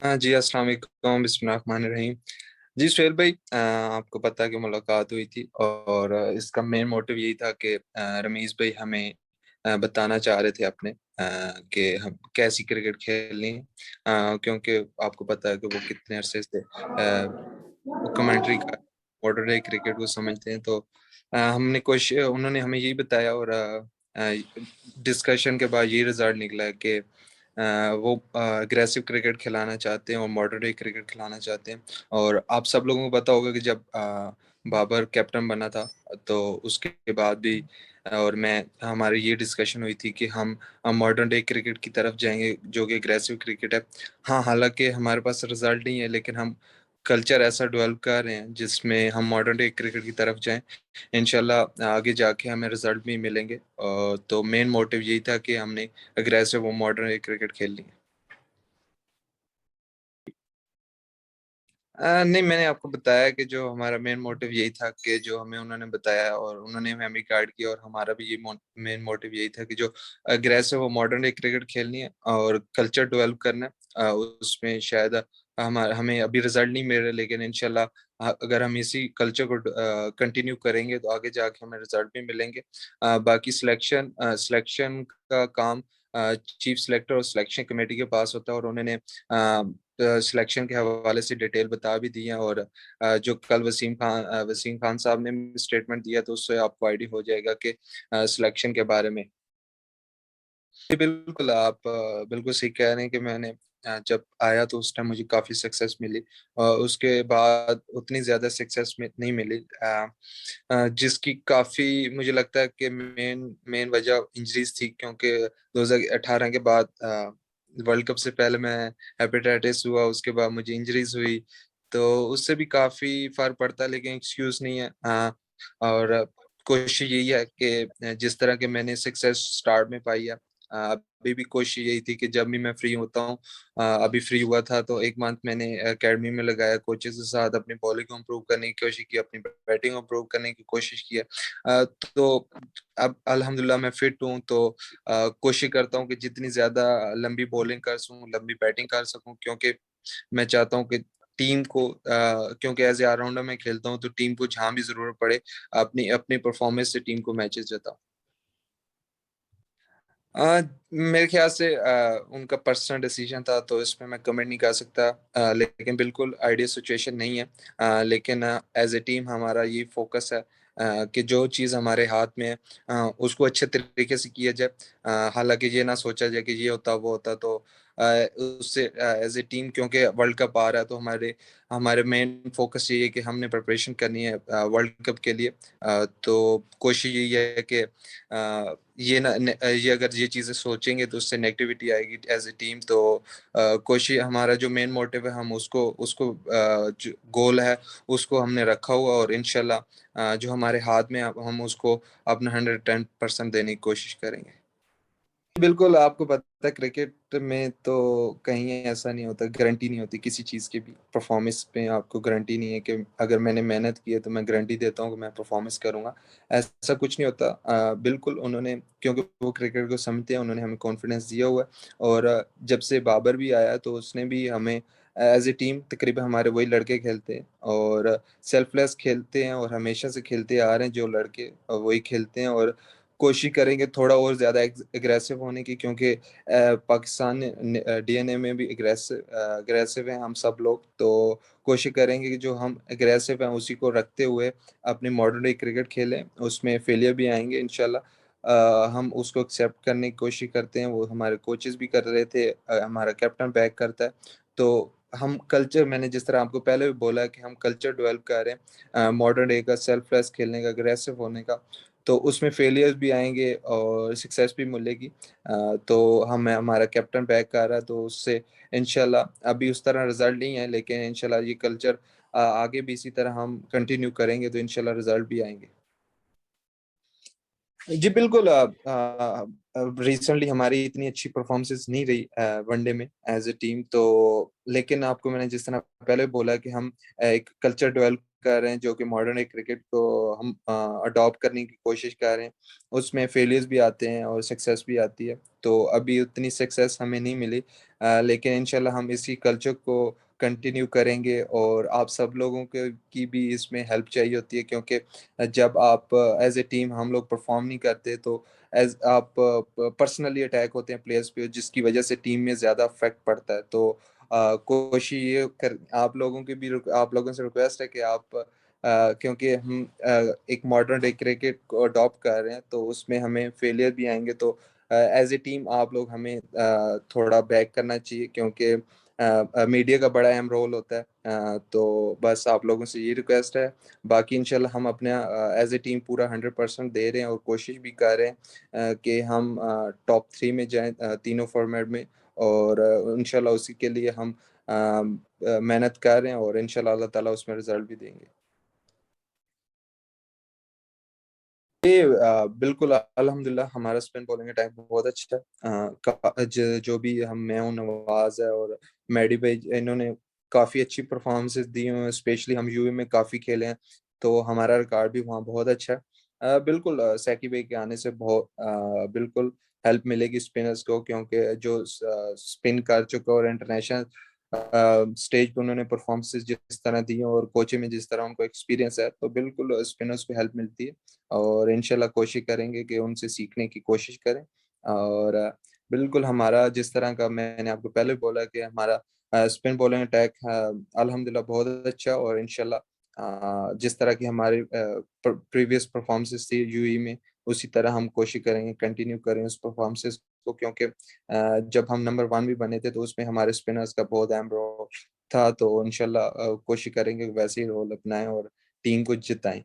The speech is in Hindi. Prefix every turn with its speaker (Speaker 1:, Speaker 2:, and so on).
Speaker 1: हाँ जी, अस्सलाम वालेकुम, बिस्मिल्लाहिर्रहमानिर्रहीम। जी सुहेल भाई, आपको पता है कि मुलाकात हुई थी और इसका मेन मोटिव यही था कि रमीज़ भाई हमें बताना चाह रहे थे अपने कि हम कैसी क्रिकेट खेलनी है, क्योंकि आपको पता है कि वो कितने अरसे से वो कमेंट्री का मॉडर्न डे क्रिकेट को समझते हैं। तो हमने कोशिश उन्होंने हमें यही बताया और डिस्कशन के बाद यही रिजल्ट निकला है कि वो अग्रेसिव क्रिकेट खिलाना चाहते हैं और मॉडर्न डे क्रिकेट खिलाना चाहते हैं। और आप सब लोगों को पता होगा कि जब बाबर कैप्टन बना था तो उसके बाद भी और मैं हमारी ये डिस्कशन हुई थी कि हम मॉडर्न डे क्रिकेट की तरफ जाएंगे जो कि एग्रेसिव क्रिकेट है। हाँ, हालांकि हमारे पास रिजल्ट नहीं है, लेकिन हम कल्चर ऐसा डेवलप कर रहे हैं जिसमें हम मॉडर्न डे क्रिकेट की तरफ जाएं। इंशाल्लाह आगे जाके हमें रिजल्ट भी मिलेंगे। तो मेन मोटिव यही था कि हमने अग्रेसिव और मॉडर्न डे क्रिकेट खेलनी है। नहीं, मैंने आपको बताया कि जो हमारा मेन मोटिव यही था कि जो हमें उन्होंने बताया और उन्होंने हमें भी गाइड किया, और हमारा भी ये मेन मोटिव यही था कि जो अग्रेसिव और मॉडर्न डे क्रिकेट खेलनी है और कल्चर डेवलप करना है। उसमें शायद हमें अभी रिजल्ट नहीं मिल रहा, लेकिन इंशाल्लाह अगर हम इसी कल्चर को कंटिन्यू करेंगे तो आगे जाके हमें रिजल्ट भी मिलेंगे। बाकी सिलेक्शन सिलेक्शन का काम चीफ सिलेक्टर और सिलेक्शन कमेटी के पास होता है, और उन्होंने सिलेक्शन के हवाले से डिटेल बता भी दी है। और जो कल वसीम खान साहब ने स्टेटमेंट दिया तो उससे आपको आइडिया हो जाएगा कि सिलेक्शन के बारे में। जी बिल्कुल, आप बिल्कुल सही कह रहे हैं कि मैंने जब आया तो उस टाइम मुझे काफ़ी सक्सेस मिली और उसके बाद उतनी ज़्यादा सक्सेस में नहीं मिली, जिसकी काफ़ी मुझे लगता है कि मेन मेन वजह इंजरीज थी, क्योंकि 2018 के बाद वर्ल्ड कप से पहले मैं हेपेटाइटिस हुआ, उसके बाद मुझे इंजरीज हुई, तो उससे भी काफ़ी फ़र्क पड़ता है, लेकिन एक्सक्यूज़ नहीं है। और कोशिश यही है कि जिस तरह के मैंने सक्सेस स्टार्ट में पाई है, अभी भी कोशिश यही थी कि जब भी मैं फ्री होता हूँ, अभी फ्री हुआ था तो 1 मंथ मैंने अकेडमी में लगाया, कोचेज़ के साथ अपनी बॉलिंग को इम्प्रूव करने की कोशिश की, अपनी बैटिंग को इम्प्रूव करने की कोशिश की है। तो अब अल्हम्दुलिल्लाह मैं फिट हूँ, तो कोशिश करता हूँ कि जितनी ज़्यादा लंबी बॉलिंग कर सकूँ, लंबी बैटिंग कर सकूँ, क्योंकि मैं चाहता हूँ कि टीम को क्योंकि एज़ ए ऑलराउंडर मैं खेलता हूँ, तो टीम को जहाँ भी ज़रूरत पड़े, अपनी अपनी परफॉर्मेंस से टीम को मैचेस जिताऊँ। मेरे ख्याल से उनका पर्सनल डिसीजन था, तो इसमें मैं कमेंट नहीं कर सकता। लेकिन बिल्कुल आइडियल सिचुएशन नहीं है। लेकिन एज़ ए टीम हमारा ये फ़ोकस है कि जो चीज़ हमारे हाथ में है उसको अच्छे तरीके से किया जाए। हालाँकि ये ना सोचा जाए कि ये होता, वो होता, तो अ, उससे एज़ ए टीम, क्योंकि वर्ल्ड कप आ रहा है, तो हमारे हमारे मेन फ़ोकस यही है कि हमने प्रिपरेशन करनी है वर्ल्ड कप के लिए। तो कोशिश यही है कि ये अगर ये चीज़ें सोचेंगे तो उससे नेगेटिविटी आएगी एज़ ए टीम। तो कोशिश हमारा जो मेन मोटिव है, हम उसको उसको जो गोल है उसको हमने रखा हुआ, और इंशाल्लाह जो हमारे हाथ में है, हम उसको अपना 110% देने की कोशिश करेंगे। बिल्कुल, आपको पता है क्रिकेट में तो कहीं ऐसा नहीं होता, गारंटी नहीं होती किसी चीज़ की भी। परफ़ॉर्मेंस पे आपको गारंटी नहीं है कि अगर मैंने मेहनत की है तो मैं गारंटी देता हूँ कि मैं परफ़ॉर्मेंस करूँगा। ऐसा कुछ नहीं होता। बिल्कुल उन्होंने, क्योंकि वो क्रिकेट को समझते हैं, उन्होंने हमें कॉन्फिडेंस दिया हुआ है। और जब से बाबर भी आया तो उसने भी हमें एज़ ए टीम तकरीबन हमारे वही लड़के खेलते हैं और सेल्फलेस खेलते हैं, और हमेशा से खेलते आ रहे हैं जो लड़के वही खेलते हैं। और कोशिश करेंगे थोड़ा और ज़्यादा एग्रेसिव होने की, क्योंकि पाकिस्तान डीएनए में भी एग्रेसिव हैं हम सब लोग। तो कोशिश करेंगे कि जो हम एग्रेसिव हैं उसी को रखते हुए अपनी मॉडर्न डे क्रिकेट खेलें। उसमें फेलियर भी आएँगे इंशाल्लाह। हम उसको एक्सेप्ट करने की कोशिश करते हैं, वो हमारे कोचेज़ भी कर रहे थे, हमारा कैप्टन बैक करता है। तो हम कल्चर, मैंने जिस तरह आपको पहले भी बोला कि हम कल्चर डेवलप कर रहे हैं मॉडर्न डे का, सेल्फलेस खेलने का, अग्रेसिव होने का। तो उसमें फेलियर्स भी आएँगे और सक्सेस भी मिलेगी। तो हमें हमारा कैप्टन बैक कर रहा है, तो उससे इंशाल्लाह अभी उस तरह रिज़ल्ट नहीं है, लेकिन इंशाल्लाह ये कल्चर आगे भी इसी तरह हम कंटिन्यू करेंगे तो इंशाल्लाह रिज़ल्ट भी आएँगे। जी बिल्कुल, रिसेंटली हमारी इतनी अच्छी परफ़ॉर्मेंसेज़ नहीं रही वनडे में एज़ अ टीम, तो लेकिन आपको मैंने जिस तरह पहले बोला कि हम एक कल्चर डेवलप कर रहे हैं, जो कि मॉडर्न डे क्रिकेट को हम अडॉप्ट करने की कोशिश कर रहे हैं। उसमें फेलियर्स भी आते हैं और सक्सेस भी आती है। तो अभी उतनी सक्सेस हमें नहीं मिली, लेकिन इंशाल्लाह हम इसी कल्चर को कंटिन्यू करेंगे और आप सब लोगों के की भी इसमें हेल्प चाहिए होती है, क्योंकि जब आप एज़ अ टीम हम लोग परफ़ॉर्म नहीं करते तो एज़ आप पर्सनली अटैक होते हैं प्लेयर्स पे, जिसकी वजह से टीम में ज़्यादा इफ़ेक्ट पड़ता है। तो कोशिश ये कर आप लोगों की भी आप लोगों से रिक्वेस्ट है कि आप क्योंकि हम एक मॉडर्न डे क्रिकेट को अडॉप्ट कर रहे हैं, तो उसमें हमें फेलियर भी आएँगे, तो एज़ अ टीम आप लोग हमें थोड़ा बैक करना चाहिए, क्योंकि मीडिया का बड़ा अहम रोल होता है। तो बस आप लोगों से ये रिक्वेस्ट है। बाकी इंशाल्लाह हम अपना एज़ अ टीम पूरा 100% दे रहे हैं और कोशिश भी कर रहे हैं कि हम टॉप 3 में जाएँ तीनों फॉर्मेट में, और इंशाल्लाह उसी के लिए हम मेहनत कर रहे हैं और इंशाल्लाह अल्लाह ताला उसमें रिज़ल्ट भी देंगे। ये बिल्कुल अल्हम्दुलिल्लाह हमारा स्पिन बॉलिंग का टाइम बहुत अच्छा है। का जो भी हम मैं हूँ, नवाज़ है और मेडी भाई, इन्होंने काफ़ी अच्छी परफ़ॉर्मेंसेज़ दी हैं, स्पेशली हम यूएई में काफ़ी खेले हैं, तो हमारा रिकॉर्ड भी वहाँ बहुत अच्छा है। बिल्कुल सैकी भाई के आने से बिल्कुल हेल्प मिलेगी स्पिनर्स को, क्योंकि जो स्पिन कर चुका और इंटरनेशनल स्टेज पे उन्होंने परफ़ॉर्मेंसेज़ जिस तरह दी हैं और कोचिंग में जिस तरह उनको एक्सपीरियंस है, तो बिल्कुल स्पिनर्स को हेल्प मिलती है। और इंशाल्लाह कोशिश करेंगे कि उनसे सीखने की कोशिश करें, और बिल्कुल हमारा जिस तरह का मैंने आपको पहले बोला कि हमारा स्पिन बॉलिंग अटैक अल्हम्दुलिल्लाह बहुत अच्छा, और इंशाल्लाह जिस तरह की हमारी प्रीवियस परफॉर्मेंसेस थी यूएई में, उसी तरह हम कोशिश करेंगे, कंटिन्यू करें उस परफॉर्मेंसेस को, क्योंकि जब हम नंबर 1 भी बने थे तो उसमें हमारे स्पिनर्स का बहुत अहम रोल था, तो इंशाल्लाह कोशिश करेंगे कि वैसे ही रोल अपनाएँ और टीम को जिताएँ।